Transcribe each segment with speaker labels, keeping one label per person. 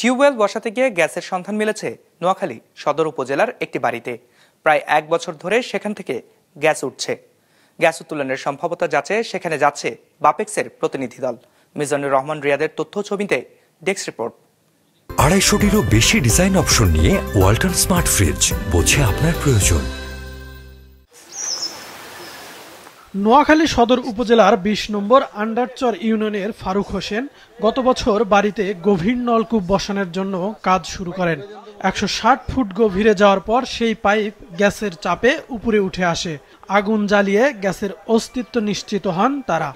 Speaker 1: Tubewell বসাতে গিয়ে গ্যাসের সন্ধান মিলেছে নোয়াখালী সদর উপজেলার একটি বাড়িতে। প্রায় 1 বছর ধরে সেখান থেকে গ্যাস উঠছে। গ্যাস উত্তোলনের সম্ভাব্যতা যাচাইয়ে সেখানে যাচ্ছে বাপেক্সের প্রতিনিধি দল। মিজানুর রহমান রিয়াদের তথ্য ছবিতে ডেস্ক রিপোর্ট।
Speaker 2: 250-টিরও বেশি ডিজাইন অপশন নিয়ে ওয়ালটন স্মার্ট ফ্রিজ, বোঝে আপনার প্রয়োজন।
Speaker 3: নোয়াখালী সদর উপজেলার 20 নম্বর আন্ডারচর ইউনিয়নের ফারুক হোসেন গত বছর বাড়িতে গভীর নলকূপ বসানোর জন্য কাজ শুরু করেন। 160 ফুট গভীরে যাওয়ার পর সেই পাইপ গ্যাসের চাপে উপরে উঠে আসে। আগুন জ্বালিয়ে গ্যাসের অস্তিত্ব নিশ্চিত হন তারা।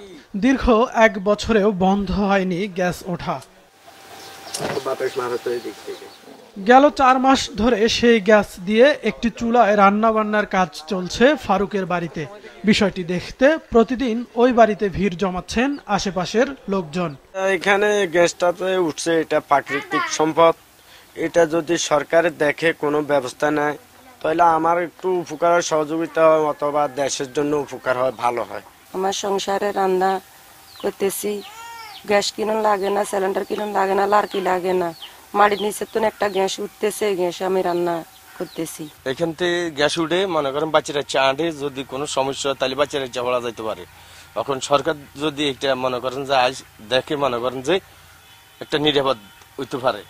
Speaker 3: দীর্ঘ 1 বছরেও বন্ধ হয়নি গ্যাস ওঠা। গেল 4 মাস ধরে সেই গ্যাস দিয়ে একটি চুলায় রান্না বান্নার কাজ চলছে ফারুকের বাড়িতে। বিষয়টি দেখতে প্রতিদিন ওই বাড়িতে ভিড় জমাচ্ছেন আশেপাশের লোকজন।
Speaker 4: এখানে গ্যাসটাতে উঠছে, এটা প্রাকৃতিক সম্পদ। এটা যদি সরকার দেখে কোনো ব্যবস্থা নেয় তাহলে আমার একটু উপকার সহযোগিতা হয়, অথবা দেশের জন্য উপকার হয়, ভালো হয়।
Speaker 5: আমার সংসারে রান্না করতেছি, গ্যাস কিনুন লাগে না, সিলিন্ডার কিনুন লাগে না, লাড়কি লাগে না। মাটির নিচে তো একটা গ্যাস উঠতেছে, গ্যাস আমি রান্না করতেছি।
Speaker 6: এখান থেকে গ্যাস উঠে মনে করেন বাচ্চারা চাঁদে যদি কোনো সমস্যা হয় তাহলে বাচ্চারা চাওয়া যাইতে পারে। এখন সরকার যদি একটা মনে করেন যে আজ দেখে মনে করেন যে একটা নিরাপদ হইতে পারে।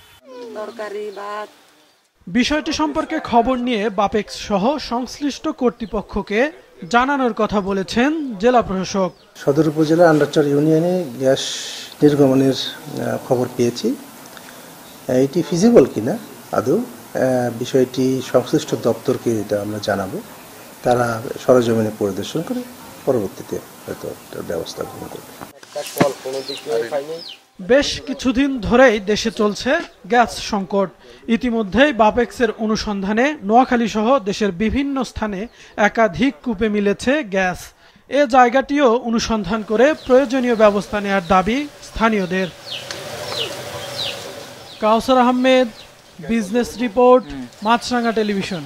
Speaker 3: বিষয়টি সম্পর্কে খবর নিয়ে বাপেক্স সহ সংশ্লিষ্ট কর্তৃপক্ষকে জানানোর কথা বলেছেন জেলা প্রশাসক।
Speaker 7: সদর উপজেলা আন্ডারচর ইউনিয়নে গ্যাস নির্গমনের খবর পেয়েছি। এটি ফিজিবল কিনা আদৌ বিষয়টি সংশ্লিষ্ট দপ্তরকে এটা আমরা জানাবো। তারা সরেজমিনে পরিদর্শন করে পরবর্তীতে হয়তো ব্যবস্থা গ্রহণ করবে।
Speaker 3: বেশ কিছুদিন ধরেই দেশে চলছে গ্যাস সংকট। ইতিমধ্যেই বাপেক্সের অনুসন্ধানে নোয়াখালী সহ দেশের বিভিন্ন স্থানে একাধিক কূপে মিলেছে গ্যাস। এ জায়গাটিও অনুসন্ধান করে প্রয়োজনীয় ব্যবস্থা নেওয়ার দাবি স্থানীয়দের। কাউসার আহমেদ, বিজনেস রিপোর্ট, মাছরাঙা টেলিভিশন।